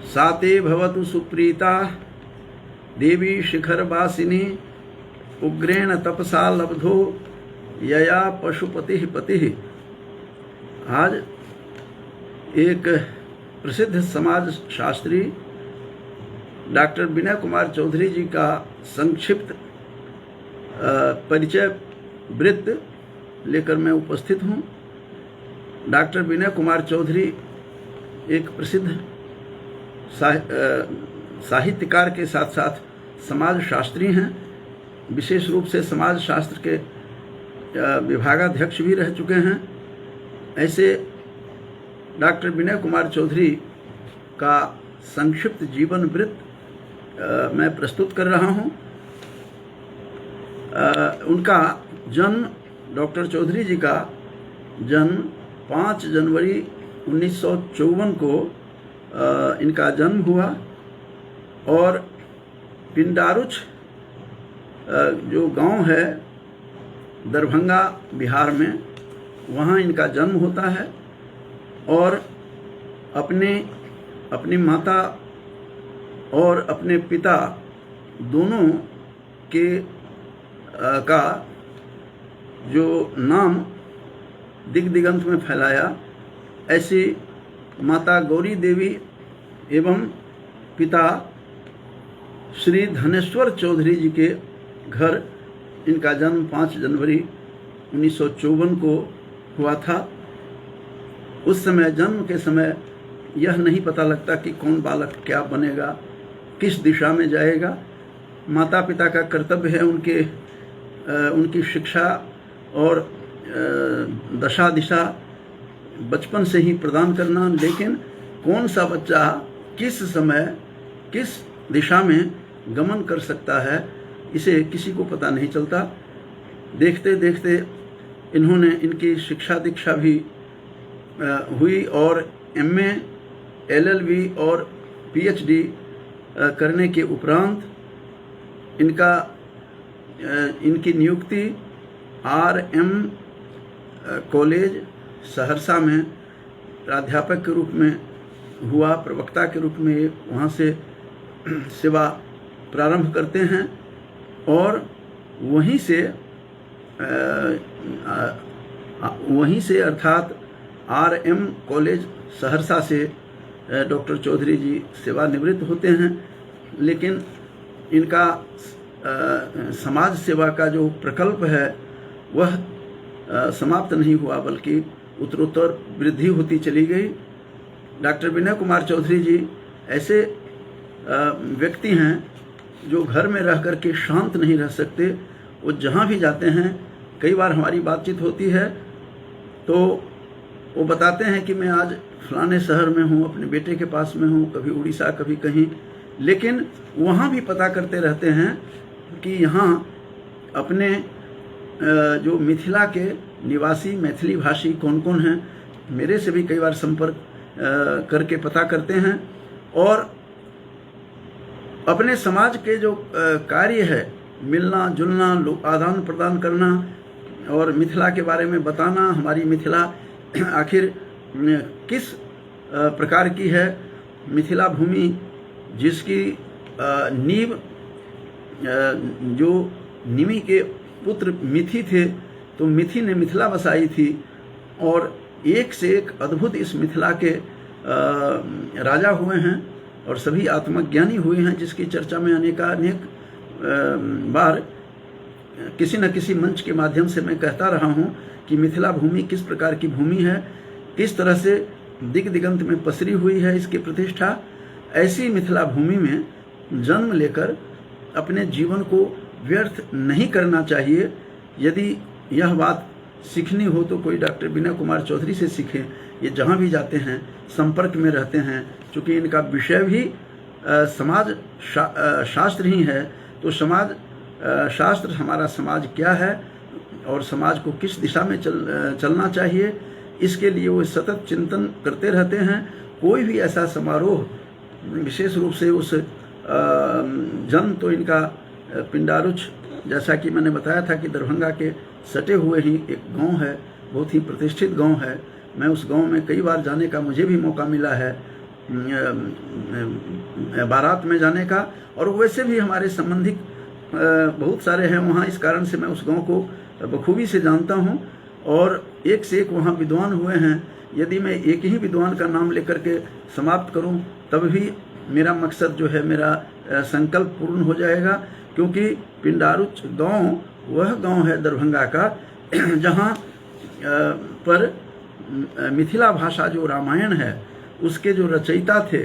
साते भवतु सुप्रीता देवी शिखरवासिनी उग्रेण तपसा लब्धो यया पशुपति पति। आज एक प्रसिद्ध समाज शास्त्री डॉक्टर विनय कुमार चौधरी जी का संक्षिप्त परिचय वृत्त लेकर मैं उपस्थित हूँ। डॉक्टर विनय कुमार चौधरी एक प्रसिद्ध साहित्यकार के साथ साथ समाज शास्त्री हैं। विशेष रूप से समाज शास्त्र के विभागाध्यक्ष भी रह चुके हैं। ऐसे डॉक्टर विनय कुमार चौधरी का संक्षिप्त जीवन वृत्त मैं प्रस्तुत कर रहा हूं। उनका जन्म, डॉक्टर चौधरी जी का जन्म 5 जनवरी 1954 को इनका जन्म हुआ और पिंडारुच जो गांव है दरभंगा बिहार में, वहाँ इनका जन्म होता है। और अपनी माता और अपने पिता दोनों के का जो नाम दिग दिगंत में फैलाया, ऐसी माता गौरी देवी एवं पिता श्री धनेश्वर चौधरी जी के घर इनका जन्म 5 जनवरी 1954 को हुआ था। उस समय, जन्म के समय, यह नहीं पता लगता कि कौन बालक क्या बनेगा, किस दिशा में जाएगा। माता पिता का कर्तव्य है उनकी शिक्षा और दशा दिशा बचपन से ही प्रदान करना, लेकिन कौन सा बच्चा किस समय किस दिशा में गमन कर सकता है, इसे किसी को पता नहीं चलता। देखते देखते इनकी शिक्षा दीक्षा भी हुई और MA, LLB और PhD करने के उपरांत इनकी नियुक्ति RM कॉलेज सहरसा में प्राध्यापक के रूप में हुआ। प्रवक्ता के रूप में वहाँ से सेवा प्रारंभ करते हैं और वहीं से अर्थात RM कॉलेज सहरसा से डॉक्टर चौधरी जी सेवानिवृत्त होते हैं। लेकिन इनका समाज सेवा का जो प्रकल्प है वह समाप्त नहीं हुआ, बल्कि उत्तरोत्तर वृद्धि होती चली गई। डॉक्टर विनय कुमार चौधरी जी ऐसे व्यक्ति हैं जो घर में रह कर के शांत नहीं रह सकते। वो जहाँ भी जाते हैं, कई बार हमारी बातचीत होती है तो वो बताते हैं कि मैं आज फलाने शहर में हूँ, अपने बेटे के पास में हूँ, कभी उड़ीसा कभी कहीं, लेकिन वहाँ भी पता करते रहते हैं कि यहाँ अपने जो मिथिला के निवासी मैथिली भाषी कौन कौन हैं। मेरे से भी कई बार संपर्क करके पता करते हैं और अपने समाज के जो कार्य है, मिलना जुलना, आदान प्रदान करना और मिथिला के बारे में बताना, हमारी मिथिला आखिर किस प्रकार की है। मिथिला भूमि जिसकी नींव जो निमि के पुत्र मिथि थे, तो मिथि ने मिथिला बसाई थी और एक से एक अद्भुत इस मिथिला के राजा हुए हैं और सभी आत्मज्ञानी हुए हैं, जिसकी चर्चा में अनेक बार किसी न किसी मंच के माध्यम से मैं कहता रहा हूँ कि मिथिला भूमि किस प्रकार की भूमि है, किस तरह से दिग दिगंत में पसरी हुई है इसकी प्रतिष्ठा। ऐसी मिथिला भूमि में जन्म लेकर अपने जीवन को व्यर्थ नहीं करना चाहिए। यदि यह बात सीखनी हो तो कोई डॉक्टर विनय कुमार चौधरी से सीखें। ये जहाँ भी जाते हैं संपर्क में रहते हैं। चूँकि इनका विषय भी समाज शास्त्र ही है, तो समाज शास्त्र हमारा समाज क्या है और समाज को किस दिशा में चलना चाहिए, इसके लिए वो सतत चिंतन करते रहते हैं। कोई भी ऐसा समारोह, विशेष रूप से उस जन्म तो इनका पिंडारुच, जैसा कि मैंने बताया था कि दरभंगा के सटे हुए ही एक गांव है, बहुत ही प्रतिष्ठित गांव है। मैं उस गांव में कई बार जाने का मुझे भी मौका मिला है बारात में जाने का। और वैसे भी हमारे संबंधिक बहुत सारे हैं वहाँ, इस कारण से मैं उस गांव को बखूबी से जानता हूँ। और एक से एक वहाँ विद्वान हुए हैं। यदि मैं एक ही विद्वान का नाम लेकर के समाप्त करूँ तब भी मेरा मकसद जो है, मेरा संकल्प पूर्ण हो जाएगा। क्योंकि पिंडारुच गांव वह गांव है दरभंगा का जहां पर मिथिला भाषा जो रामायण है उसके जो रचयिता थे,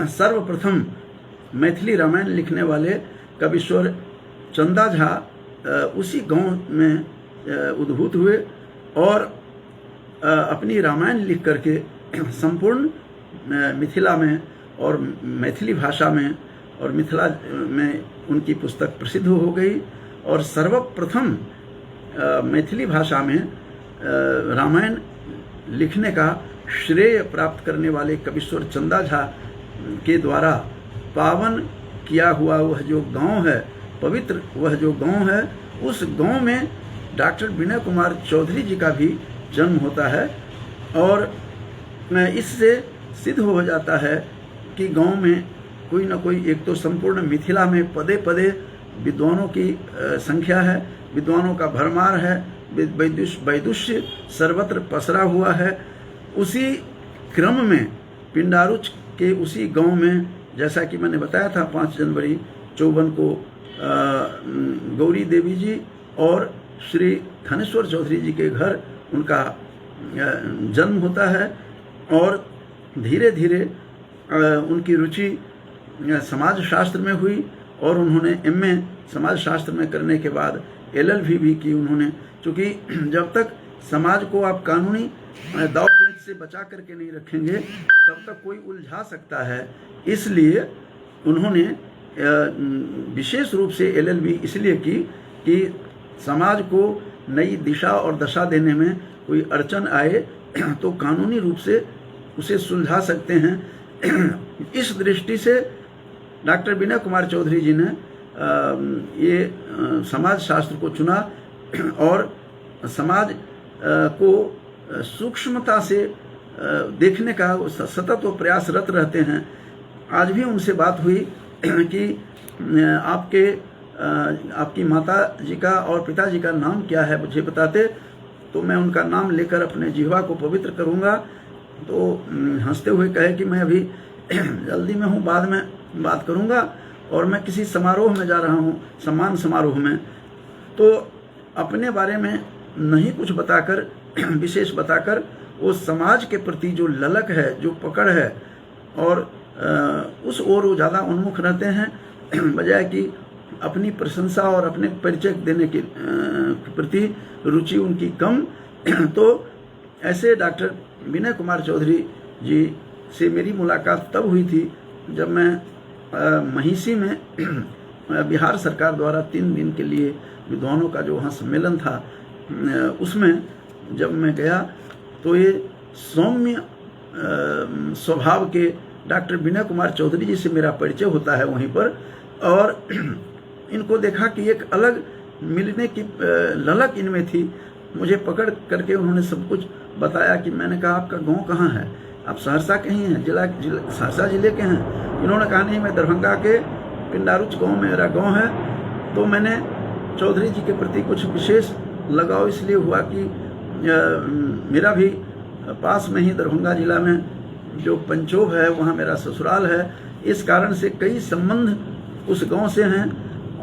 सर्वप्रथम मैथिली रामायण लिखने वाले कविश्वर चंदा झा उसी गांव में उद्भूत हुए और अपनी रामायण लिख करके संपूर्ण मिथिला में और मैथिली भाषा में और मिथिला में उनकी पुस्तक प्रसिद्ध हो गई। और सर्वप्रथम मैथिली भाषा में रामायण लिखने का श्रेय प्राप्त करने वाले कविश्वर चंदा झा के द्वारा पावन किया हुआ वह जो गांव है, पवित्र वह जो गांव है, उस गांव में डॉक्टर विनय कुमार चौधरी जी का भी जन्म होता है। और इससे सिद्ध हो जाता है कि गांव में कोई न कोई, एक तो संपूर्ण मिथिला में पदे पदे विद्वानों की संख्या है, विद्वानों का भरमार है, वैदुष्य सर्वत्र पसरा हुआ है। उसी क्रम में पिंडारुच के उसी गांव में, जैसा कि मैंने बताया था, 5 जनवरी 54 को गौरी देवी जी और श्री थानेश्वर चौधरी जी के घर उनका जन्म होता है। और धीरे धीरे उनकी रुचि समाज शास्त्र में हुई और उन्होंने एमए समाज शास्त्र में करने के बाद एलएलबी भी की उन्होंने। क्योंकि जब तक समाज को आप कानूनी दाव पेच से बचा करके नहीं रखेंगे तब तक कोई उलझा सकता है। इसलिए उन्होंने विशेष रूप से एलएलबी इसलिए की कि समाज को नई दिशा और दशा देने में कोई अड़चन आए तो कानूनी रूप से उसे सुलझा सकते हैं। इस दृष्टि से डॉक्टर विनय कुमार चौधरी जी ने ये समाज शास्त्र को चुना और समाज को सूक्ष्मता से देखने का सतत वो प्रयासरत रहते हैं। आज भी उनसे बात हुई कि आपकी माता जी का और पिताजी का नाम क्या है, मुझे बताते तो मैं उनका नाम लेकर अपने जिह्वा को पवित्र करूंगा। तो हंसते हुए कहे कि मैं अभी जल्दी में हूँ, बाद में बात करूंगा और मैं किसी समारोह में जा रहा हूँ, सम्मान समारोह में। तो अपने बारे में नहीं कुछ बताकर, विशेष बताकर, वो समाज के प्रति जो ललक है, जो पकड़ है और उस ओर वो ज़्यादा उन्मुख रहते हैं बजाय कि अपनी प्रशंसा और अपने परिचय देने के प्रति रुचि उनकी कम। तो ऐसे डॉक्टर विनय कुमार चौधरी जी से मेरी मुलाकात तब हुई थी जब मैं महिषी में बिहार सरकार द्वारा 3 दिन के लिए विद्वानों का जो वहाँ सम्मेलन था उसमें जब मैं गया तो ये सौम्य स्वभाव के डॉक्टर विनय कुमार चौधरी जी से मेरा परिचय होता है वहीं पर। और इनको देखा कि एक अलग मिलने की ललक इनमें थी। मुझे पकड़ करके उन्होंने सब कुछ बताया कि मैंने कहा आपका गांव कहाँ है, आप सहरसा के ही हैं, सहरसा जिले के हैं। इन्होंने कहा नहीं, मैं दरभंगा के पिंडारुच गांव में मेरा गांव है। तो मैंने चौधरी जी के प्रति कुछ विशेष लगाव इसलिए हुआ कि मेरा भी पास में ही दरभंगा जिला में जो पंचोब है वहाँ मेरा ससुराल है। इस कारण से कई संबंध उस गांव से हैं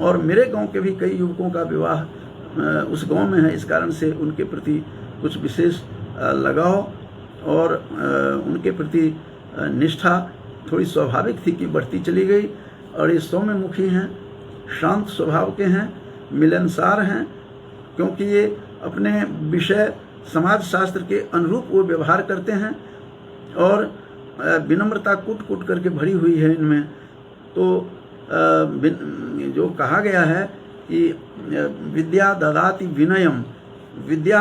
और मेरे गांव के भी कई युवकों का विवाह उस गांव में है। इस कारण से उनके प्रति कुछ विशेष लगाव और उनके प्रति निष्ठा थोड़ी स्वाभाविक थी कि बढ़ती चली गई। और ये सौम्यमुखी हैं, शांत स्वभाव के हैं, मिलनसार हैं, क्योंकि ये अपने विषय समाज शास्त्र के अनुरूप वो व्यवहार करते हैं और विनम्रता कूट कूट करके भरी हुई है इनमें। तो जो कहा गया है कि विद्या ददाति विनयम, विद्या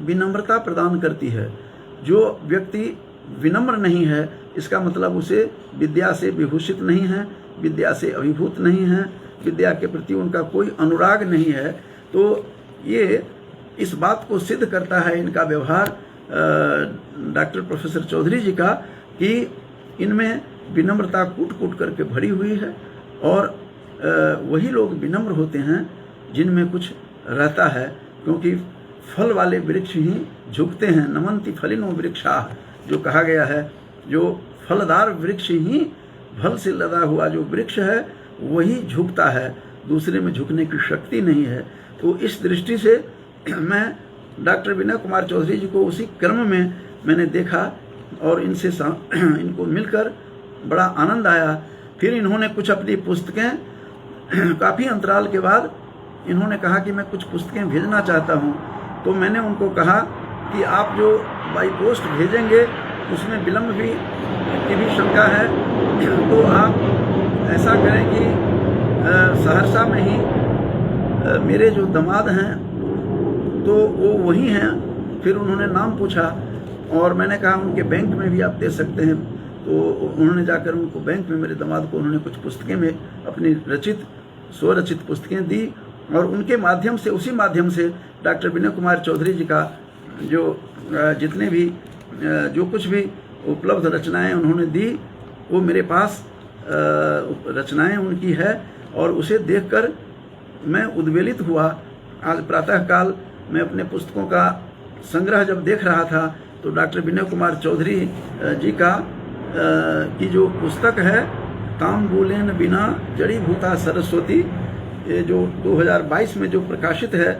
विनम्रता प्रदान करती है। जो व्यक्ति विनम्र नहीं है इसका मतलब उसे विद्या से विभूषित नहीं है, विद्या से अभिभूत नहीं है, विद्या के प्रति उनका कोई अनुराग नहीं है। तो ये इस बात को सिद्ध करता है इनका व्यवहार डॉक्टर प्रोफेसर चौधरी जी का कि इनमें विनम्रता कूट कूट करके भरी हुई है, और वही लोग विनम्र होते हैं जिनमें कुछ रहता है, क्योंकि फल वाले वृक्ष ही झुकते हैं। नमन्ति फलिनो वृक्षाः, जो कहा गया है, जो फलदार वृक्ष ही, फल से लदा हुआ जो वृक्ष है वही झुकता है, दूसरे में झुकने की शक्ति नहीं है। तो इस दृष्टि से मैं डॉक्टर विनय कुमार चौधरी जी को उसी क्रम में मैंने देखा और इनको मिलकर बड़ा आनंद आया। फिर इन्होंने कुछ अपनी पुस्तकें काफ़ी अंतराल के बाद इन्होंने कहा कि मैं कुछ पुस्तकें भेजना चाहता हूं। तो मैंने उनको कहा कि आप जो बाई पोस्ट भेजेंगे उसमें विलम्ब की भी शंका है, तो आप ऐसा करें कि सहरसा में ही मेरे जो दामाद हैं तो वो वही हैं। फिर उन्होंने नाम पूछा और मैंने कहा उनके बैंक में भी आप दे सकते हैं। तो उन्होंने जाकर उनको बैंक में, मेरे दामाद को उन्होंने कुछ पुस्तकें में अपनी स्वरचित पुस्तकें दी, और उनके माध्यम से, उसी माध्यम से डॉक्टर विनय कुमार चौधरी जी का जो जितने भी जो कुछ भी उपलब्ध रचनाएं उन्होंने दी, वो मेरे पास रचनाएं उनकी है, और उसे देखकर मैं उद्वेलित हुआ। आज प्रातःकाल मैं अपने पुस्तकों का संग्रह जब देख रहा था तो डॉक्टर विनय कुमार चौधरी जी की जो पुस्तक है ताम्बूलेन बिना जड़ी भूता सरस्वती, ये जो 2022 में जो प्रकाशित है,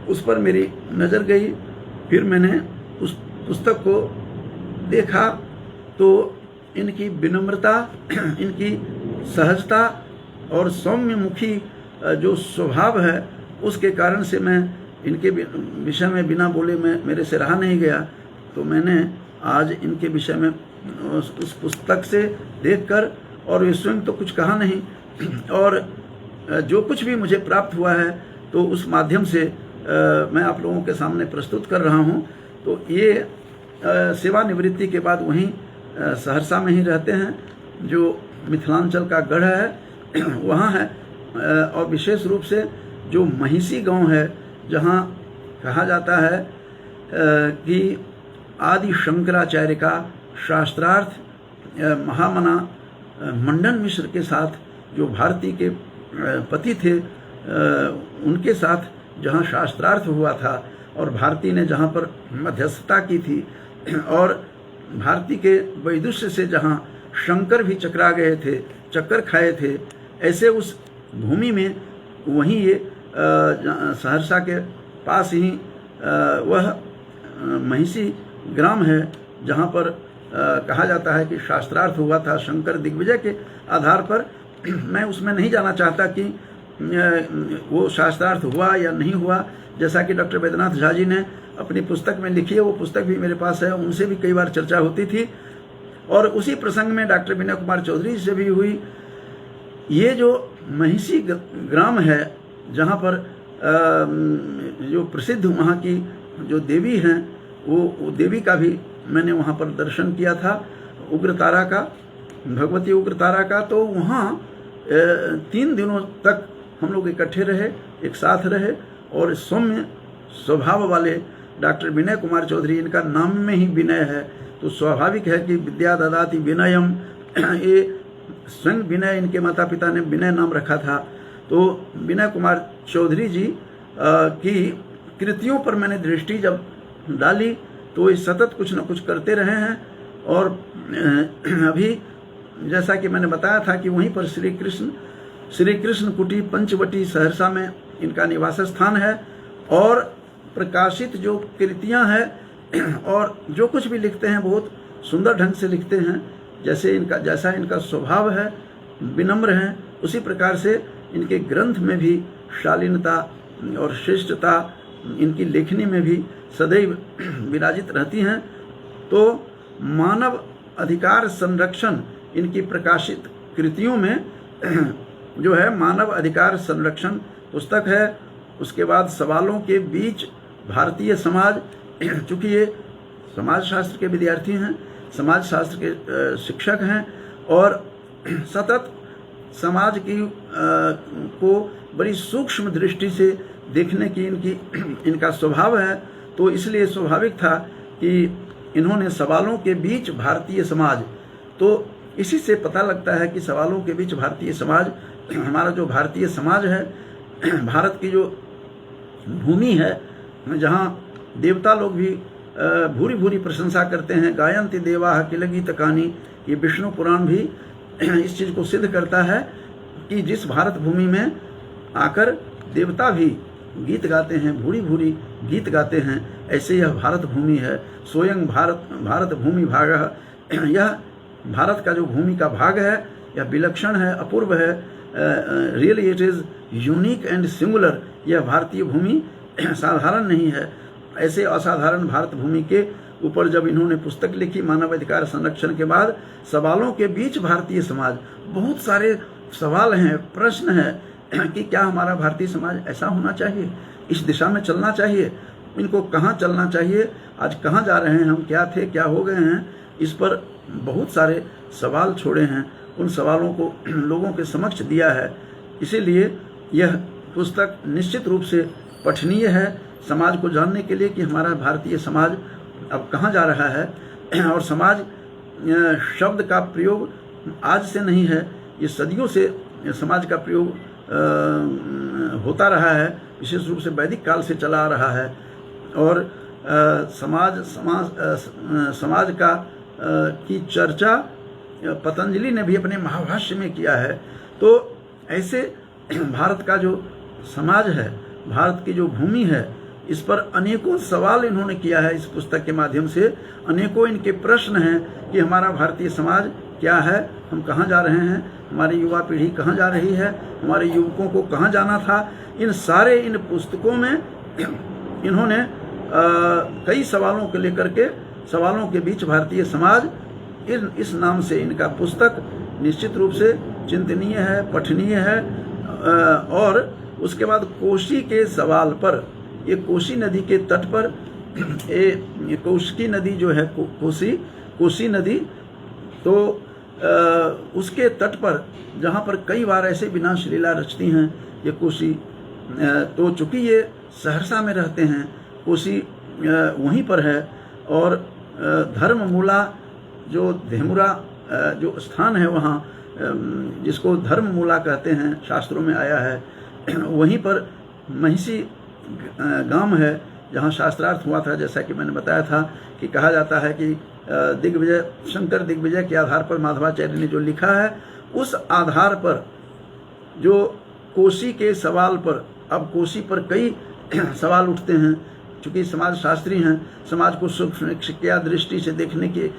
उस पर मेरी नज़र गई। फिर मैंने उस पुस्तक को देखा तो इनकी विनम्रता, इनकी सहजता और सौम्यमुखी जो स्वभाव है, उसके कारण से मैं इनके विषय में बिना बोले मेरे से रहा नहीं गया। तो मैंने आज इनके विषय में उस पुस्तक से देखकर, और वे स्वयं तो कुछ कहा नहीं, और जो कुछ भी मुझे प्राप्त हुआ है तो उस माध्यम से मैं आप लोगों के सामने प्रस्तुत कर रहा हूं। तो ये सेवानिवृत्ति के बाद वहीं सहरसा में ही रहते हैं, जो मिथिलांचल का गढ़ है वहाँ है, और विशेष रूप से जो महिषी गांव है, जहाँ कहा जाता है कि आदि शंकराचार्य का शास्त्रार्थ महामना मंडन मिश्र के साथ, जो भारती के पति थे, उनके साथ जहाँ शास्त्रार्थ हुआ था, और भारती ने जहाँ पर मध्यस्थता की थी, और भारती के वैदुष्य से जहाँ शंकर भी चक्कर खाए थे, ऐसे उस भूमि में वहीं ये सहरसा के पास ही वह महिषी ग्राम है, जहाँ पर कहा जाता है कि शास्त्रार्थ हुआ था शंकर दिग्विजय के आधार पर। मैं उसमें नहीं जाना चाहता कि वो शास्त्रार्थ हुआ या नहीं हुआ, जैसा कि डॉक्टर वैद्यनाथ झा जी ने अपनी पुस्तक में लिखी है, वो पुस्तक भी मेरे पास है, उनसे भी कई बार चर्चा होती थी, और उसी प्रसंग में डॉक्टर विनय कुमार चौधरी से भी हुई। ये जो महिषी ग्राम है, जहाँ पर जो प्रसिद्ध वहाँ की जो देवी हैं, वो देवी का भी मैंने वहाँ पर दर्शन किया था, उग्रतारा का, भगवती उग्रतारा का। तो वहाँ 3 दिनों तक हम लोग इकट्ठे रहे, एक साथ रहे, और सौम्य स्वभाव वाले डॉक्टर विनय कुमार चौधरी, इनका नाम में ही विनय है, तो स्वाभाविक है कि विद्या ददाति विनयम, ये स्वयं विनय, इनके माता पिता ने विनय नाम रखा था। तो विनय कुमार चौधरी जी की कृतियों पर मैंने दृष्टि जब डाली तो ये सतत कुछ न कुछ करते रहे हैं, और अभी जैसा कि मैंने बताया था कि वहीं पर श्री कृष्ण कुटी पंचवटी सहरसा में इनका निवास स्थान है, और प्रकाशित जो कृतियां हैं और जो कुछ भी लिखते हैं बहुत सुंदर ढंग से लिखते हैं। जैसा इनका स्वभाव है, विनम्र हैं, उसी प्रकार से इनके ग्रंथ में भी शालीनता और श्रेष्ठता इनकी लेखनी में भी सदैव विराजित रहती हैं। तो मानव अधिकार संरक्षण इनकी प्रकाशित कृतियों में जो है मानव अधिकार संरक्षण पुस्तक है। उसके बाद सवालों के बीच भारतीय समाज, चूँकि ये समाज शास्त्र के विद्यार्थी हैं, समाज शास्त्र के शिक्षक हैं, और सतत समाज की को बड़ी सूक्ष्म दृष्टि से देखने की इनका स्वभाव है। तो इसलिए स्वाभाविक था कि इन्होंने सवालों के बीच भारतीय समाज, तो इसी से पता लगता है कि सवालों के बीच भारतीय समाज, हमारा जो भारतीय समाज है, भारत की जो भूमि है, जहाँ देवता लोग भी भूरी भूरी प्रशंसा करते हैं, गायन्ति देवाः किल गीतकानि, ये विष्णु पुराण भी इस चीज़ को सिद्ध करता है कि जिस भारत भूमि में आकर देवता भी गीत गाते हैं, भूरी भूरी गीत गाते हैं, ऐसे यह भारत भूमि है। स्वयं भारत भूमि भागः, यह भारत का जो भूमि का भाग है यह विलक्षण है, अपूर्व है। Really it is unique and singular. यह भारतीय भूमि साधारण नहीं है। ऐसे असाधारण भारत भूमि के ऊपर जब इन्होंने पुस्तक लिखी मानवाधिकार संरक्षण के बाद, सवालों के बीच भारतीय समाज, बहुत सारे सवाल हैं, प्रश्न हैं कि क्या हमारा भारतीय समाज ऐसा होना चाहिए, इस दिशा में चलना चाहिए, इनको कहाँ चलना चाहिए, आज कहाँ जा रहे हैं हम, क्या थे क्या हो गए हैं, इस पर बहुत सारे सवाल छोड़े हैं। उन सवालों को लोगों के समक्ष दिया है। इसीलिए यह पुस्तक निश्चित रूप से पठनीय है समाज को जानने के लिए कि हमारा भारतीय समाज अब कहाँ जा रहा है। और समाज शब्द का प्रयोग आज से नहीं है, ये सदियों से समाज का प्रयोग होता रहा है, विशेष रूप से वैदिक काल से चला आ रहा है। और समाज का की चर्चा पतंजलि ने भी अपने महाभाष्य में किया है। तो ऐसे भारत का जो समाज है, भारत की जो भूमि है, इस पर अनेकों सवाल इन्होंने किया है। इस पुस्तक के माध्यम से अनेकों इनके प्रश्न हैं कि हमारा भारतीय समाज क्या है, हम कहाँ जा रहे हैं, हमारी युवा पीढ़ी कहाँ जा रही है, हमारे युवकों को कहाँ जाना था। इन सारे इन पुस्तकों में इन्होंने कई सवालों को लेकर के, सवालों के बीच भारतीय समाज, इस नाम से इनका पुस्तक निश्चित रूप से चिंतनीय है, पठनीय है। और उसके बाद कोशी के सवाल पर, ये कोशी नदी के तट पर, कोशी नदी जो है, कोशी नदी, तो उसके तट पर जहाँ पर कई बार ऐसे विनाश लीला रचती हैं ये कोशी, तो चूँकि ये सहरसा में रहते हैं, कोशी वहीं पर है। और धर्ममूला जो धेमुरा जो स्थान है वहाँ, जिसको धर्ममूला कहते हैं, शास्त्रों में आया है, वहीं पर महिषी गांव है जहाँ शास्त्रार्थ हुआ था। जैसा कि मैंने बताया था कि कहा जाता है कि दिग्विजय, शंकर दिग्विजय के आधार पर माधवाचार्य ने जो लिखा है, उस आधार पर जो कोशी के सवाल पर, अब कोशी पर कई सवाल उठते हैं, चूँकि समाज शास्त्री हैं, समाज को सूक्ष्म शिक्षा दृष्टि से देखने के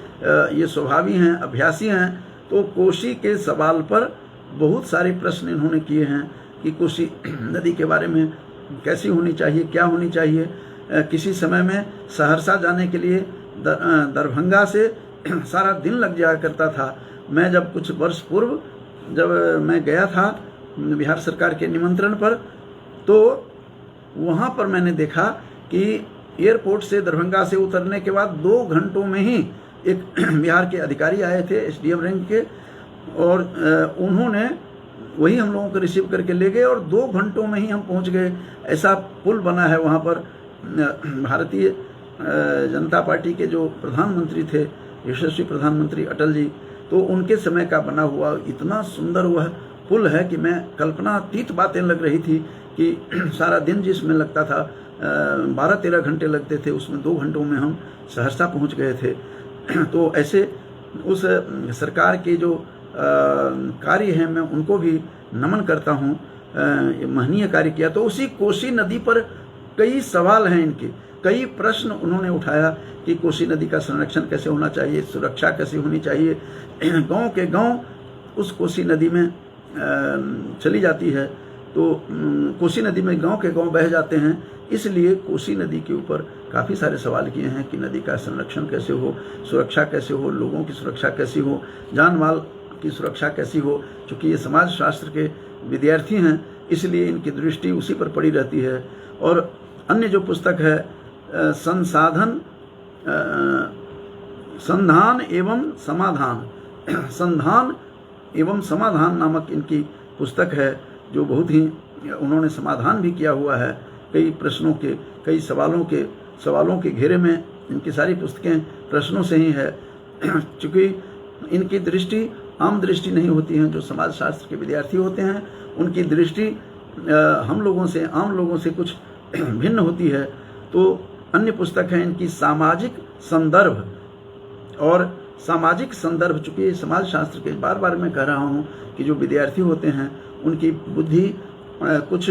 ये स्वभावी हैं, अभ्यासी हैं। तो कोशी के सवाल पर बहुत सारे प्रश्न इन्होंने किए हैं कि कोशी नदी के बारे में कैसी होनी चाहिए, क्या होनी चाहिए। किसी समय में सहरसा जाने के लिए दरभंगा से सारा दिन लग जाया करता था। मैं जब कुछ वर्ष पूर्व जब मैं गया था बिहार सरकार के निमंत्रण पर, तो वहाँ पर मैंने देखा कि एयरपोर्ट से दरभंगा से उतरने के बाद 2 घंटों में ही एक बिहार के अधिकारी आए थे, एसडीएम रैंक के, और उन्होंने वही हम लोगों को रिसीव करके ले गए और 2 घंटों में ही हम पहुंच गए। ऐसा पुल बना है वहाँ पर। भारतीय जनता पार्टी के जो प्रधानमंत्री थे, यशस्वी प्रधानमंत्री अटल जी, तो उनके समय का बना हुआ इतना सुंदर वह पुल है कि मैं कल्पनातीत बातें लग रही थी कि सारा दिन जिसमें लगता था 12-13 घंटे लगते थे, उसमें 2 घंटों में हम सहरसा पहुंच गए थे। तो ऐसे उस सरकार के जो कार्य हैं, मैं उनको भी नमन करता हूँ, महनीय कार्य किया। तो उसी कोसी नदी पर कई सवाल हैं इनके, कई प्रश्न उन्होंने उठाया कि कोसी नदी का संरक्षण कैसे होना चाहिए, सुरक्षा कैसे होनी चाहिए। गांव के गांव उस कोसी नदी में चली जाती है, तो कोसी नदी में गांव के गांव बह जाते हैं, इसलिए कोसी नदी के ऊपर काफ़ी सारे सवाल किए हैं कि नदी का संरक्षण कैसे हो, सुरक्षा कैसे हो, लोगों की सुरक्षा कैसी हो, जान माल की सुरक्षा कैसी हो। चूँकि ये समाज शास्त्र के विद्यार्थी हैं, इसलिए इनकी दृष्टि उसी पर पड़ी रहती है। और अन्य जो पुस्तक है संधान एवं समाधान, संधान एवं समाधान नामक इनकी पुस्तक है, जो बहुत ही उन्होंने समाधान भी किया हुआ है कई प्रश्नों के, कई सवालों के घेरे में इनकी सारी पुस्तकें प्रश्नों से ही है। चूँकि इनकी दृष्टि आम दृष्टि नहीं होती है। जो समाजशास्त्र के विद्यार्थी होते हैं उनकी दृष्टि हम लोगों से, आम लोगों से कुछ भिन्न होती है। तो अन्य पुस्तक है इनकी सामाजिक संदर्भ, और सामाजिक संदर्भ, चूँकि समाजशास्त्र के बार बार मैं कह रहा हूँ कि जो विद्यार्थी होते हैं उनकी बुद्धि कुछ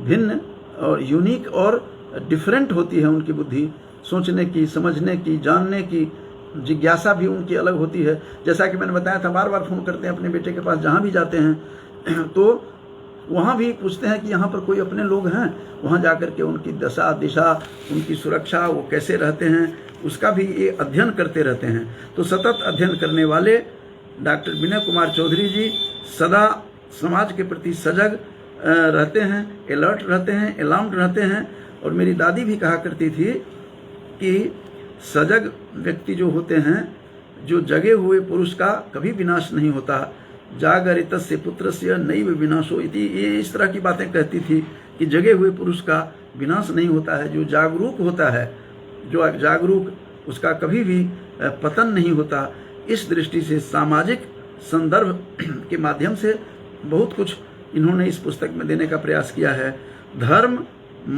भिन्न और यूनिक और डिफरेंट होती है। उनकी बुद्धि सोचने की, समझने की, जानने की जिज्ञासा भी उनकी अलग होती है। जैसा कि मैंने बताया था, बार बार फ़ोन करते हैं अपने बेटे के पास, जहाँ भी जाते हैं तो वहाँ भी पूछते हैं कि यहाँ पर कोई अपने लोग हैं। वहाँ जाकर के उनकी दशा दिशा, उनकी सुरक्षा, वो कैसे रहते हैं, उसका भी ये अध्ययन करते रहते हैं। तो सतत अध्ययन करने वाले डॉक्टर विनय कुमार चौधरी जी सदा समाज के प्रति सजग रहते हैं, अलर्ट रहते हैं, अलार्म्ड रहते हैं। और मेरी दादी भी कहा करती थी कि सजग व्यक्ति जो होते हैं, जो जगे हुए पुरुष का कभी विनाश नहीं होता। जागरितस्य पुत्रस्य नैव विनाशो इति, ये इस तरह की बातें कहती थी कि जगे हुए पुरुष का विनाश नहीं होता है। जो जागरूक होता है, जो जागरूक, उसका कभी भी पतन नहीं होता। इस दृष्टि से सामाजिक संदर्भ के माध्यम से बहुत कुछ इन्होंने इस पुस्तक में देने का प्रयास किया है। धर्म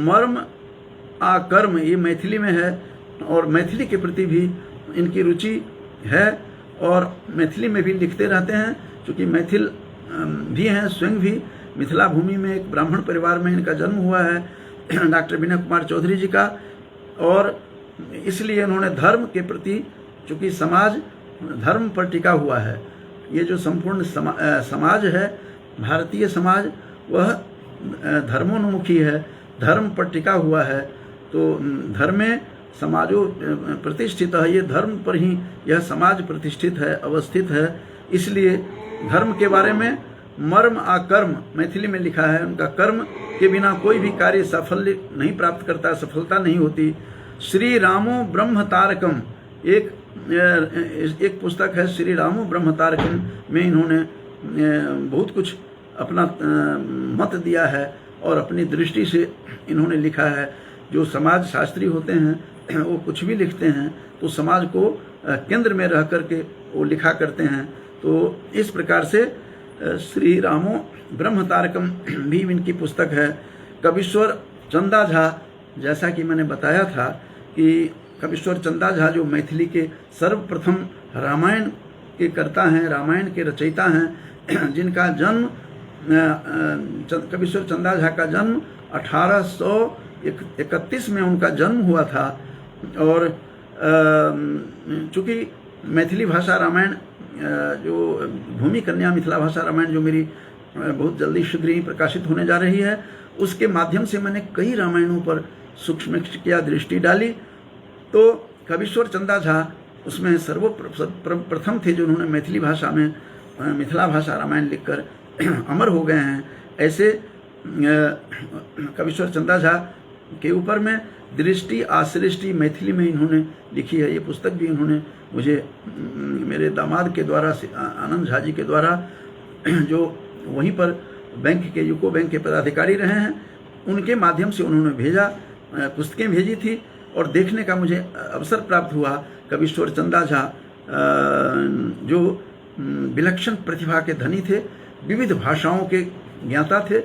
मर्म आकर्म, ये मैथिली में है और मैथिली के प्रति भी इनकी रुचि है और मैथिली में भी लिखते रहते हैं। चूँकि मैथिल भी हैं, स्वयं भी मिथिला भूमि में एक ब्राह्मण परिवार में इनका जन्म हुआ है डॉक्टर विनय कुमार चौधरी जी का। और इसलिए इन्होंने धर्म के प्रति, चूँकि समाज धर्म पर टिका हुआ है, ये जो संपूर्ण समाज है, भारतीय समाज, वह धर्मोन्मुखी है, धर्म पर टिका हुआ है। तो धर्मे समाजो प्रतिष्ठित है, ये धर्म पर ही यह समाज प्रतिष्ठित है, अवस्थित है। इसलिए धर्म के बारे में मर्म आकर्म मैथिली में लिखा है। उनका कर्म के बिना कोई भी कार्य साफल्य नहीं प्राप्त करता, सफलता नहीं होती। श्री रामो ब्रह्म तारकम, एक पुस्तक है श्री रामो ब्रह्म तारकम में इन्होंने बहुत कुछ अपना मत दिया है और अपनी दृष्टि से इन्होंने लिखा है। जो समाज शास्त्री होते हैं वो कुछ भी लिखते हैं तो समाज को केंद्र में रह करके वो लिखा करते हैं। तो इस प्रकार से श्री रामो ब्रह्म तारकम भी इनकी पुस्तक है। कविश्वर चंदा झा, जैसा कि मैंने बताया था कि कविश्वर चंदा झा जो मैथिली के सर्वप्रथम रामायण के कर्ता हैं, रामायण के रचयिता हैं, जिनका जन्म कविश्वर चंदा झा का जन्म 1831 में उनका जन्म हुआ था। और चूँकि मैथिली भाषा रामायण, जो भूमि कन्या मिथिला भाषा रामायण जो मेरी बहुत जल्दी शीघ्र ही प्रकाशित होने जा रही है, उसके माध्यम से मैंने कई रामायणों पर सूक्ष्म किया, दृष्टि डाली। तो कविश्वर चंदा झा उसमें सर्वप्रथम थे जो उन्होंने मैथिली भाषा में मिथिला भाषा रामायण लिखकर अमर हो गए हैं। ऐसे कविश्वर चंदा झा के ऊपर में दृष्टि आसृष्टि मैथिली में इन्होंने लिखी है। ये पुस्तक भी इन्होंने मुझे मेरे दामाद के द्वारा, आनंद झा जी के द्वारा, जो वहीं पर बैंक के, यूको बैंक के पदाधिकारी रहे हैं, उनके माध्यम से उन्होंने भेजा, पुस्तकें भेजी थी और देखने का मुझे अवसर प्राप्त हुआ। कविश्वर चंदा झा जो विलक्षण प्रतिभा के धनी थे, विविध भाषाओं के ज्ञाता थे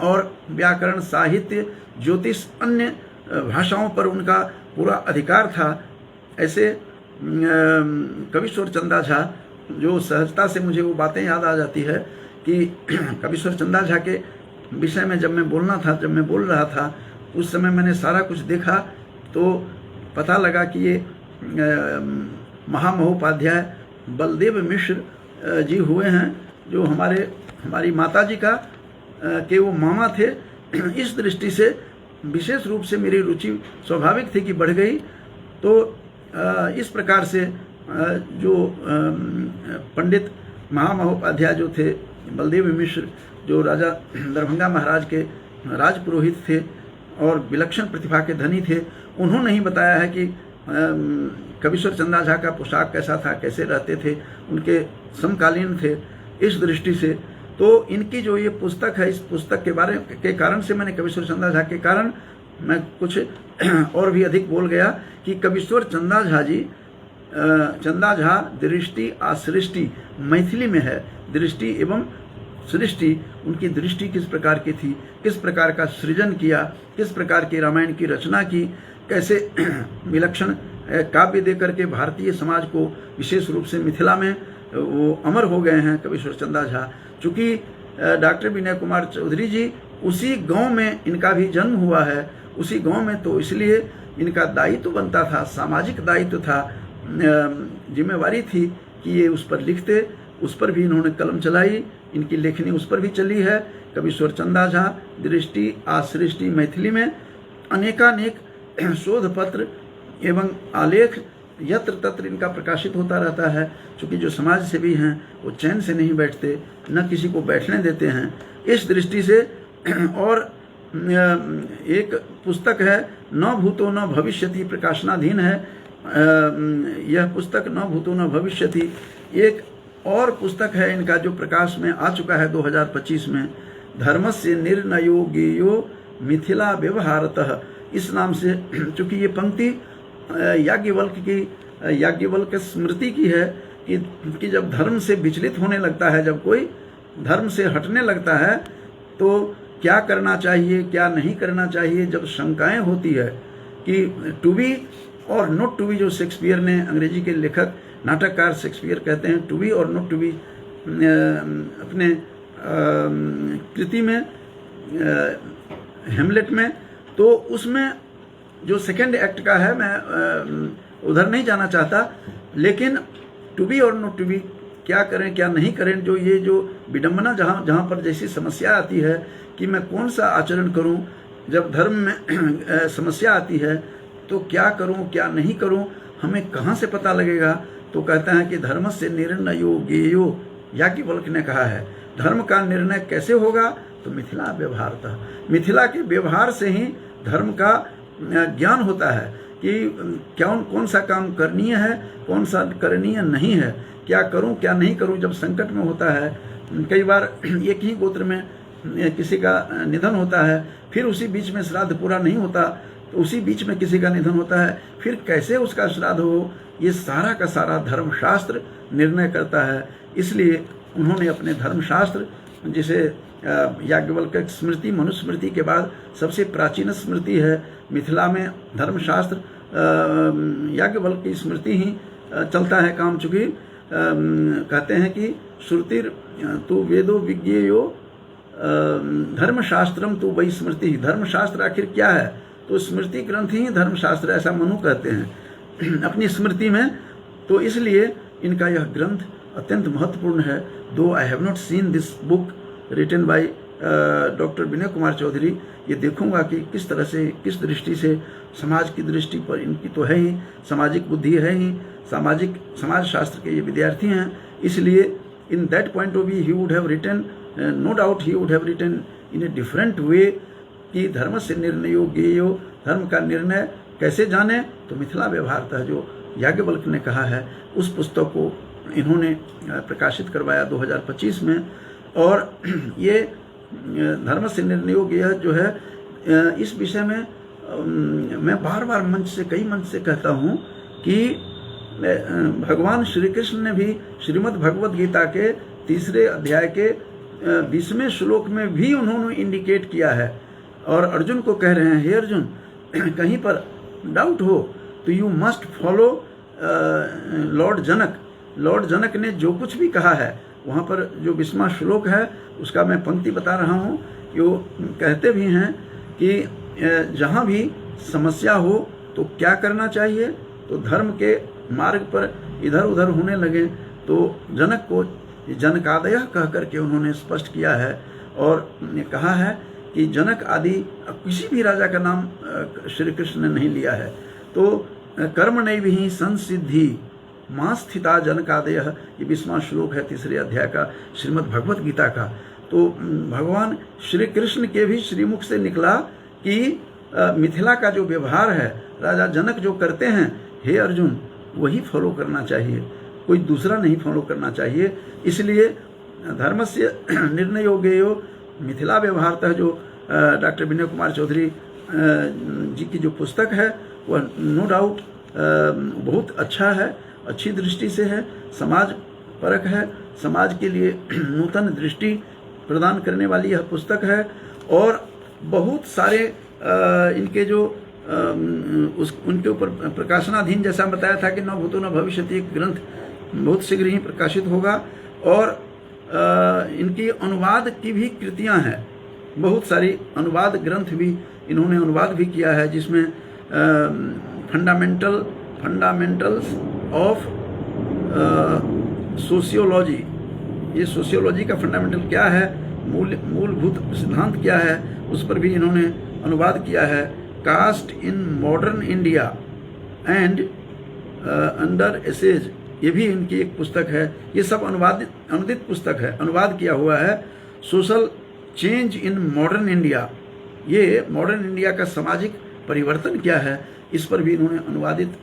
और व्याकरण, साहित्य, ज्योतिष, अन्य भाषाओं पर उनका पूरा अधिकार था। ऐसे कविश्वर चंदा झा जो सहजता से मुझे वो बातें याद आ जाती है कि कविश्वर चंदा झा के विषय में जब मैं बोल रहा था उस समय मैंने सारा कुछ देखा तो पता लगा कि ये महामहोपाध्याय बलदेव मिश्र जी हुए हैं, जो हमारी माता जी का के वो मामा थे। इस दृष्टि से विशेष रूप से मेरी रुचि स्वाभाविक थी कि बढ़ गई। तो इस प्रकार से जो पंडित महामहोपाध्याय जो थे बलदेव मिश्र, जो राजा दरभंगा महाराज के राजपुरोहित थे और विलक्षण प्रतिभा के धनी थे, उन्होंने ही बताया है कि कविश्वर चंदा झा का पोशाक कैसा था, कैसे रहते थे, उनके समकालीन थे। इस दृष्टि से तो इनकी जो ये पुस्तक है, इस पुस्तक के बारे के कारण से मैंने कविश्वर चंदा झा के कारण मैं कुछ और भी अधिक बोल गया कि कविश्वर चंदा झा जी चंदा झा दृष्टि आसृष्टि मैथिली में है। दृष्टि एवं सृष्टि, उनकी दृष्टि किस प्रकार की थी, किस प्रकार का सृजन किया, किस प्रकार की रामायण की रचना की, कैसे विलक्षण काव्य दे करके भारतीय समाज को विशेष रूप से मिथिला में वो अमर हो गए हैं कवीश्वर चंदा झा। चूँकि डॉक्टर विनय कुमार चौधरी जी उसी गांव में इनका भी जन्म हुआ है, उसी गांव में, तो इसलिए इनका दायित्व बनता था, सामाजिक दायित्व था, जिम्मेवारी थी कि ये उस पर लिखते। उस पर भी इन्होंने कलम चलाई, इनकी लेखनी उस पर भी चली है। कवीश्वर चंदा झा दृष्टि आसृष्टि मैथिली में अनेकानेक शोध पत्र एवं आलेख यत्र तत्र इनका प्रकाशित होता रहता है। चूँकि जो समाज सेवी हैं वो चैन से नहीं बैठते, न किसी को बैठने देते हैं। इस दृष्टि से और एक पुस्तक है न भूतो न भविष्यति, प्रकाशनाधीन है यह पुस्तक, न भूतो न भविष्यति। एक और पुस्तक है इनका जो प्रकाश में आ चुका है 2025 में, धर्मस्य निर्णयो ज्ञेयो मिथिला व्यवहारतः, इस नाम से। चूँकि ये पंक्ति याज्ञवल्क्य स्मृति की है कि जब धर्म से विचलित होने लगता है, जब कोई धर्म से हटने लगता है तो क्या करना चाहिए, क्या नहीं करना चाहिए, जब शंकाएं होती है कि टू बी और नॉट टू बी, जो शेक्सपियर ने, अंग्रेजी के लेखक नाटककार शेक्सपियर कहते हैं टू बी और नॉट टू बी अपने कृति में हेमलेट में, तो उसमें जो सेकेंड एक्ट का है, मैं उधर नहीं जाना चाहता, लेकिन टू बी और नॉट टू बी, क्या करें क्या नहीं करें, जो ये जो विडंबना जहाँ पर जैसी समस्या आती है कि मैं कौन सा आचरण करूं, जब धर्म में समस्या आती है तो क्या करूं क्या नहीं करूं, हमें कहाँ से पता लगेगा। तो कहते हैं कि धर्म से निर्णयो ज्ञेयो, याज्ञवल्क्य ने कहा है, धर्म का निर्णय कैसे होगा, तो मिथिला व्यवहारतः, मिथिला के व्यवहार से ही धर्म का ज्ञान होता है कि कौन सा काम करणीय है, कौन सा करणीय नहीं है, क्या करूं क्या नहीं करूं। जब संकट में होता है, कई बार एक ही गोत्र में किसी का निधन होता है, फिर उसी बीच में श्राद्ध पूरा नहीं होता, तो उसी बीच में किसी का निधन होता है, फिर कैसे उसका श्राद्ध हो, ये सारा का सारा धर्मशास्त्र निर्णय करता है। इसलिए उन्होंने अपने धर्मशास्त्र, जिसे याज्ञवल्क्य स्मृति, मनुस्मृति के बाद सबसे प्राचीन स्मृति है मिथिला में धर्मशास्त्र, याज्ञवल्क्य की स्मृति ही चलता है काम। चूँकि कहते हैं कि श्रुतिर तू वेदो विज्ञेयो धर्मशास्त्रम तू वही स्मृति। धर्मशास्त्र आखिर क्या है, तो स्मृति ग्रंथ ही धर्मशास्त्र, ऐसा मनु कहते हैं अपनी स्मृति में। तो इसलिए इनका यह ग्रंथ अत्यंत महत्वपूर्ण है। Though I have not seen this book written by doctor Vinay Kumar Chaudhary, ये देखूंगा कि किस तरह से, किस दृष्टि से, समाज की दृष्टि पर इनकी तो है ही, सामाजिक बुद्धि है ही, समाज शास्त्र के ये विद्यार्थी हैं, इसलिए in that point of view he would have written, no doubt he would have written in a different way कि धर्म से निर्णयो ज्ञेयो, धर्म का निर्णय कैसे जाने, तो मिथिला व्यवहारतः जो याज्ञवल्क्य ने कहा है, उस पुस्तक को इन्होंने प्रकाशित करवाया 2025 में। और ये धर्म से निर्णयो ज्ञेय जो है, इस विषय में मैं बार बार मंच से, कई मंच से कहता हूँ कि भगवान श्री कृष्ण ने भी श्रीमद् भगवद गीता के 3 अध्याय के 20वें श्लोक में भी उन्होंने इंडिकेट किया है, और अर्जुन को कह रहे हैं, हे अर्जुन, कहीं पर डाउट हो तो you must follow lord Janak. Lord Janak ने जो कुछ भी कहा है, वहाँ पर जो 20वां श्लोक है उसका मैं पंक्ति बता रहा हूँ, वो कहते भी हैं कि जहाँ भी समस्या हो तो क्या करना चाहिए, तो धर्म के मार्ग पर इधर उधर होने लगे तो जनक को जनकादय कह करके उन्होंने स्पष्ट किया है। और कहा है कि जनक आदि किसी भी राजा का नाम श्री कृष्ण ने नहीं लिया है। तो कर्म नैव संसिद्धि मां स्थिता जनकादय, ये 20वां श्लोक है 3 अध्याय का श्रीमद् भगवत गीता का। तो भगवान श्री कृष्ण के भी श्रीमुख से निकला कि मिथिला का जो व्यवहार है, राजा जनक जो करते हैं, हे अर्जुन, वही फॉलो करना चाहिए, कोई दूसरा नहीं फॉलो करना चाहिए। इसलिए धर्म से निर्णयो ज्ञेयो मिथिला व्यवहारतः जो डॉक्टर विनय कुमार चौधरी जी की जो पुस्तक है, वह नो डाउट बहुत अच्छा है अच्छी दृष्टि से है, समाज परक है, समाज के लिए नूतन दृष्टि प्रदान करने वाली यह पुस्तक है। और बहुत सारे इनके जो उनके ऊपर प्रकाशनाधीन, जैसा बताया था कि न भूतो न भविष्यति, एक ग्रंथ बहुत शीघ्र ही प्रकाशित होगा। और इनकी अनुवाद की भी कृतियां हैं, बहुत सारी अनुवाद ग्रंथ भी इन्होंने अनुवाद भी किया है, जिसमें फंडामेंटल्स ऑफ सोशियोलॉजी, ये सोशियोलॉजी का फंडामेंटल क्या है, मूलभूत सिद्धांत क्या है, उस पर भी इन्होंने अनुवाद किया है। Caste in modern India and under essays, ये भी इनकी एक पुस्तक है। ये सब अनुदित पुस्तक है, अनुवाद किया हुआ है। Social change in modern India, ये मॉडर्न इंडिया का सामाजिक परिवर्तन क्या है, इस पर भी इन्होंने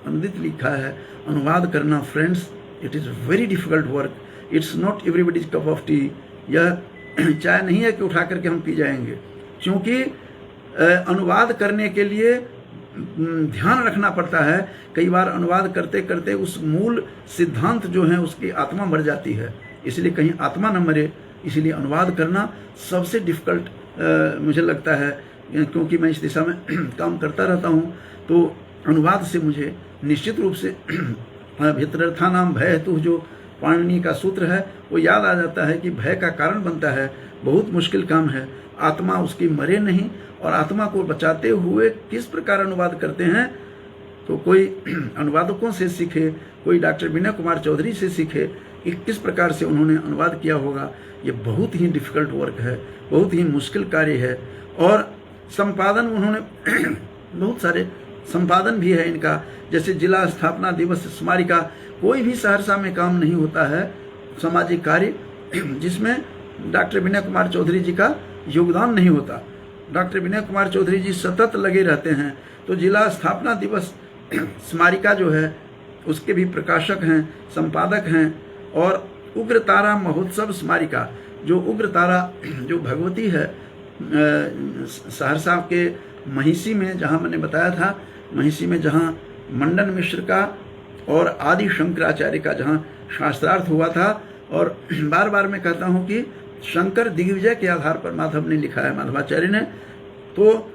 अनुदित लिखा है। अनुवाद करना friends, it is very difficult work, it's not everybody's cup of T. यह चाय नहीं है कि उठा करके हम पी जाएंगे, क्योंकि अनुवाद करने के लिए ध्यान रखना पड़ता है। कई बार अनुवाद करते करते उस मूल सिद्धांत जो है उसकी आत्मा मर जाती है, इसलिए कहीं आत्मा न मरे, इसलिए अनुवाद करना सबसे डिफिकल्ट मुझे लगता है, क्योंकि मैं इस दिशा में काम करता रहता हूँ। तो अनुवाद से मुझे निश्चित रूप से भितरर्थानाम भय हेतु जो पाणिनि का सूत्र है वो याद आ जाता है कि भय का कारण बनता है, बहुत मुश्किल काम है। आत्मा उसकी मरे नहीं, और आत्मा को बचाते हुए किस प्रकार अनुवाद करते हैं, तो कोई अनुवादकों से सीखे, कोई डॉक्टर विनय कुमार चौधरी से सीखे कि किस प्रकार से उन्होंने अनुवाद किया होगा। ये बहुत ही डिफिकल्ट वर्क है, बहुत ही मुश्किल कार्य है। और संपादन उन्होंने बहुत सारे संपादन भी है इनका, जैसे जिला स्थापना दिवस स्मारिका, कोई भी सहरसा में काम नहीं होता है सामाजिक कार्य जिसमें डॉक्टर विनय कुमार चौधरी जी का योगदान नहीं होता। डॉक्टर विनय कुमार चौधरी जी सतत लगे रहते हैं। तो जिला स्थापना दिवस स्मारिका जो है उसके भी प्रकाशक हैं, संपादक हैं। और उग्र तारा महोत्सव स्मारिका, जो उग्र तारा जो भगवती है सहरसा के महिषी में, जहाँ मैंने बताया था महिषी में, जहाँ मंडन मिश्र का और आदि शंकराचार्य का जहाँ शास्त्रार्थ हुआ था। और बार बार मैं कहता हूँ कि शंकर दिग्विजय के आधार पर माधव ने लिखा है, माधवाचार्य ने। तो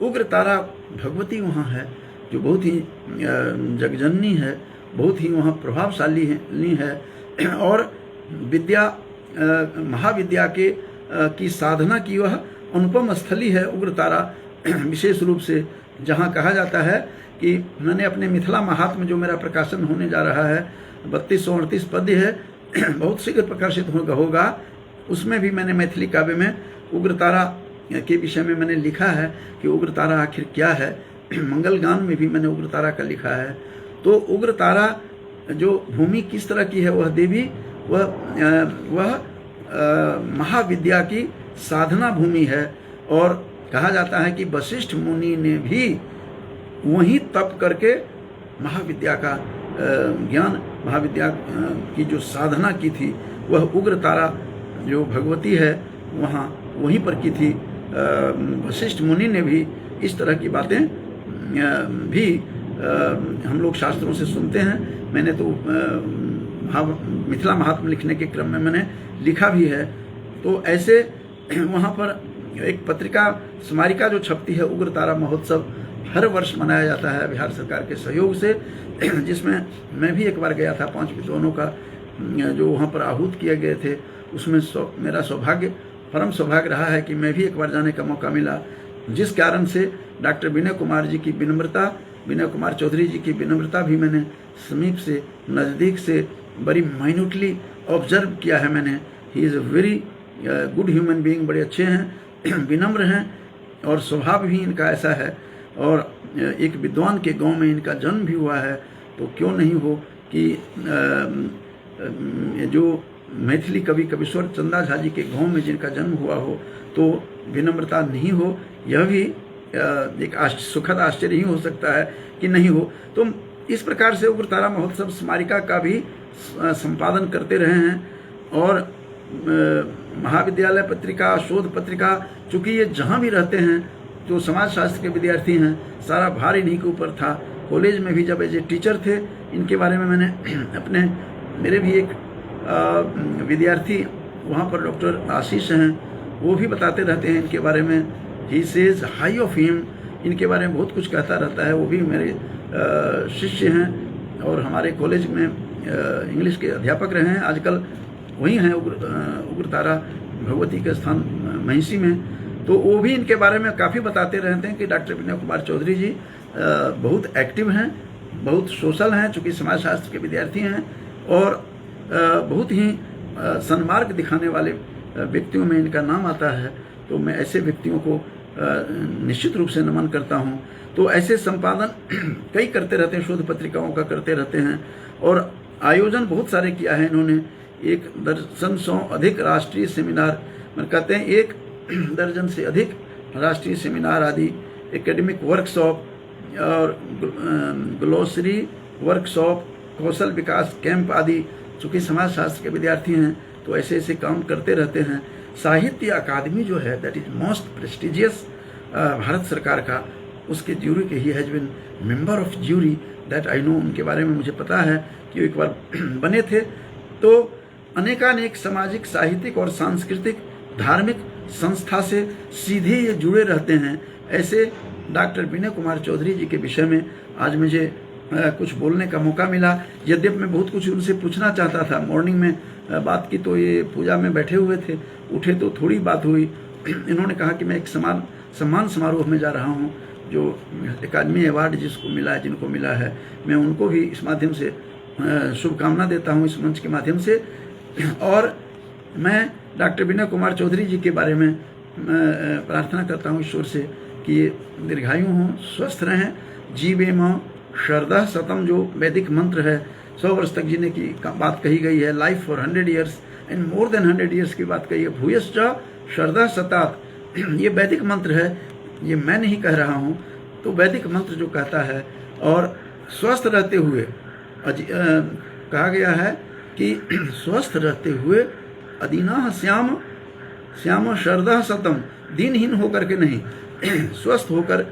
उग्र तारा भगवती वहाँ है, जो बहुत ही जगजननी है, बहुत ही वहाँ प्रभावशाली है। और विद्या महाविद्या की साधना की वह अनुपम स्थली है उग्र तारा, विशेष रूप से जहाँ कहा जाता है कि मैंने अपने मिथिला महात्म जो मेरा प्रकाशन होने जा रहा है, 3238 पद्य है, बहुत शीघ्र प्रकाशित होगा। उसमें भी मैंने मैथिली काव्य में उग्रतारा के विषय में मैंने लिखा है कि उग्रतारा आखिर क्या है। मंगल गान में भी मैंने उग्रतारा का लिखा है। तो उग्रतारा जो भूमि किस तरह की है, वह देवी वह महाविद्या की साधना भूमि है। और कहा जाता है कि वशिष्ठ मुनि ने भी वहीं तप करके महाविद्या का ज्ञान, महाविद्या की जो साधना की थी, वह उग्रतारा जो भगवती है वहाँ वहीं पर की थी। वशिष्ठ मुनि ने भी इस तरह की बातें भी हम लोग शास्त्रों से सुनते हैं। मैंने तो मिथिला महात्म लिखने के क्रम में मैंने लिखा भी है। तो ऐसे वहाँ पर एक पत्रिका स्मारिका जो छपती है, उग्रतारा महोत्सव हर वर्ष मनाया जाता है बिहार सरकार के सहयोग से, जिसमें मैं भी एक बार गया था। 5 विद्वानों का जो वहाँ पर आहूत किए गए थे, उसमें मेरा सौभाग्य, परम सौभाग्य रहा है कि मैं भी एक बार जाने का मौका मिला, जिस कारण से डॉक्टर विनय कुमार जी की विनम्रता, विनय कुमार चौधरी जी की विनम्रता भी मैंने समीप से, नज़दीक से, बड़ी माइन्यूटली ऑब्जर्व किया है मैंने। He is a very good human being, बड़े अच्छे हैं, विनम्र हैं, और स्वभाव भी इनका ऐसा है। और एक विद्वान के गांव में इनका जन्म भी हुआ है, तो क्यों नहीं हो कि जो मैथिली कवि कविश्वर चंदा झा जी के गांव में जिनका जन्म हुआ हो, तो विनम्रता नहीं हो, यह भी एक सुखद आश्चर्य ही हो सकता है कि नहीं हो। तो इस प्रकार से उग्रतारा महोत्सव स्मारिका का भी संपादन करते रहे हैं। और महाविद्यालय पत्रिका, शोध पत्रिका, चूँकि ये जहाँ भी रहते हैं, जो समाज शास्त्र के विद्यार्थी हैं, सारा भार इन्हीं के ऊपर था। कॉलेज में भी जब एज ए टीचर थे इनके बारे में मैंने मेरे भी एक विद्यार्थी वहाँ पर डॉक्टर आशीष हैं, वो भी बताते रहते हैं इनके बारे में। He says high of him, इनके बारे में बहुत कुछ कहता रहता है। वो भी मेरे शिष्य हैं और हमारे कॉलेज में इंग्लिश के अध्यापक रहे हैं। आजकल वहीं हैं उग्रतारा भगवती के स्थान महिषी में। तो वो भी इनके बारे में काफ़ी बताते रहते हैं कि डॉक्टर विनय कुमार चौधरी जी बहुत एक्टिव हैं, बहुत सोशल हैं, चूँकि समाजशास्त्र के विद्यार्थी हैं और बहुत ही सन्मार्ग दिखाने वाले व्यक्तियों में इनका नाम आता है। तो मैं ऐसे व्यक्तियों को निश्चित रूप से नमन करता हूं। तो ऐसे संपादन कई करते रहते हैं, शोध पत्रिकाओं का करते रहते हैं और आयोजन बहुत सारे किया है इन्होंने। 1 दर्जन से अधिक राष्ट्रीय सेमिनार, मैं कहते हैं 1 दर्जन से अधिक राष्ट्रीय सेमिनार आदि, एकेडमिक वर्कशॉप और ग्लोसरी वर्कशॉप, कौशल विकास कैंप आदि। चूँकि समाजशास्त्र के विद्यार्थी हैं तो ऐसे ऐसे काम करते रहते हैं। साहित्य अकादमी जो है that is most prestigious Bharat सरकार का, उसके ज्यूरी के he has been member of jury that I know. उनके बारे में मुझे पता है कि एक बार बने थे। तो अनेकानेक सामाजिक, साहित्यिक और सांस्कृतिक धार्मिक संस्था से सीधे ये जुड़े रहते हैं। ऐसे डॉक्टर विनय कुमार चौधरी जी के विषय में आज मुझे कुछ बोलने का मौका मिला। यद्यपि मैं बहुत कुछ उनसे पूछना चाहता था, मॉर्निंग में बात की तो ये पूजा में बैठे हुए थे, उठे तो थोड़ी बात हुई। इन्होंने कहा कि मैं एक सम्मान समारोह में जा रहा हूँ, जो अकादमी अवार्ड जिसको मिला है, जिनको मिला है, मैं उनको भी इस माध्यम से शुभकामना देता हूँ, इस मंच के माध्यम से। और मैं डॉक्टर विनय कुमार चौधरी जी के बारे में प्रार्थना करता हूँ ईश्वर से कि ये दीर्घायु हों, स्वस्थ रहें, जीवे माँ श्रद्धा सतम जो वैदिक मंत्र है, 100 वर्ष तक जीने की बात कही गई है। Life for 100 years and more than 100 years की बात कही है। भूयश्च श्रद्धा सतात, ये वैदिक मंत्र है, ये मैं नहीं कह रहा हूँ। तो वैदिक मंत्र जो कहता है, और स्वस्थ रहते हुए कहा गया है कि स्वस्थ रहते हुए अदीना श्याम श्याम श्रद्धा सतम, दीनहीन होकर के नहीं, स्वस्थ होकर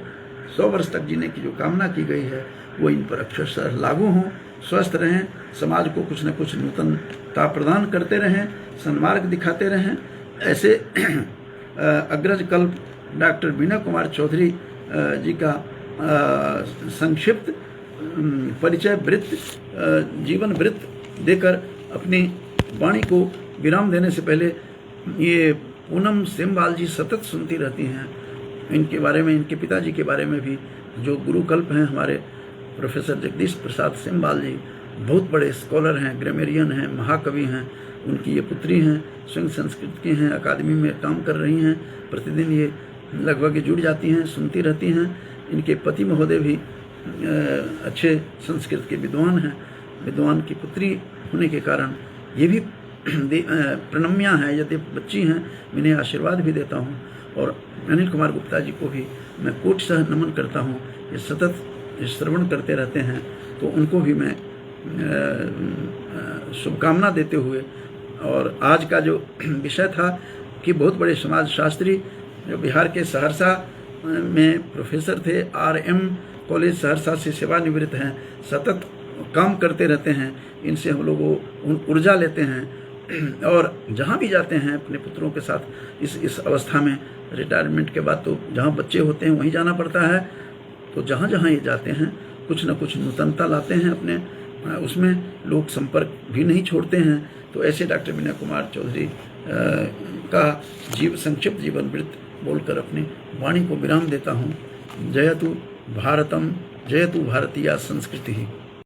100 वर्ष तक जीने की जो कामना की गई है वो इन पर अक्षरशः लागू हों। स्वस्थ रहें, समाज को कुछ न कुछ नूतनता प्रदान करते रहें, सन्मार्ग दिखाते रहें। ऐसे अग्रज कल्प डॉक्टर विनय कुमार चौधरी जी का संक्षिप्त परिचय वृत्त, जीवन वृत्त देकर अपनी वाणी को विराम देने से पहले, ये पूनम सेमवाल जी सतत सुनती रहती हैं इनके बारे में, इनके पिताजी के बारे में भी, जो गुरुकल्प हैं हमारे प्रोफेसर जगदीश प्रसाद सेमवाल जी, बहुत बड़े स्कॉलर हैं, ग्रामेरियन हैं, महाकवि हैं। उनकी ये पुत्री हैं, स्वयं संस्कृत की हैं, अकादमी में काम कर रही हैं। प्रतिदिन ये लगभग जुड़ जाती हैं, सुनती रहती हैं। इनके पति महोदय भी अच्छे संस्कृत के विद्वान हैं। विद्वान की पुत्री होने के कारण ये भी प्रणम्या है, यदि बच्ची हैं, मैं इन्हें आशीर्वाद भी देता हूँ। और अनिल कुमार गुप्ता जी को भी मैं कोटिशः नमन करता हूँ। ये सतत श्रवण करते रहते हैं, तो उनको भी मैं शुभकामना देते हुए, और आज का जो विषय था कि बहुत बड़े समाजशास्त्री जो बिहार के सहरसा में प्रोफेसर थे, RM कॉलेज सहरसा से सेवानिवृत्त हैं, सतत काम करते रहते हैं। इनसे हम लोग ऊर्जा लेते हैं और जहाँ भी जाते हैं अपने पुत्रों के साथ, इस अवस्था में रिटायरमेंट के बाद तो जहाँ बच्चे होते हैं वहीं जाना पड़ता है। तो जहाँ जहाँ ये जाते हैं कुछ न कुछ नूतनता लाते हैं अपने, उसमें लोग संपर्क भी नहीं छोड़ते हैं। तो ऐसे डॉक्टर विनय कुमार चौधरी का संक्षिप्त जीवन वृत्त बोलकर अपनी वाणी को विराम देता हूँ। जयतु भारतम, जयतु भारतीय संस्कृति।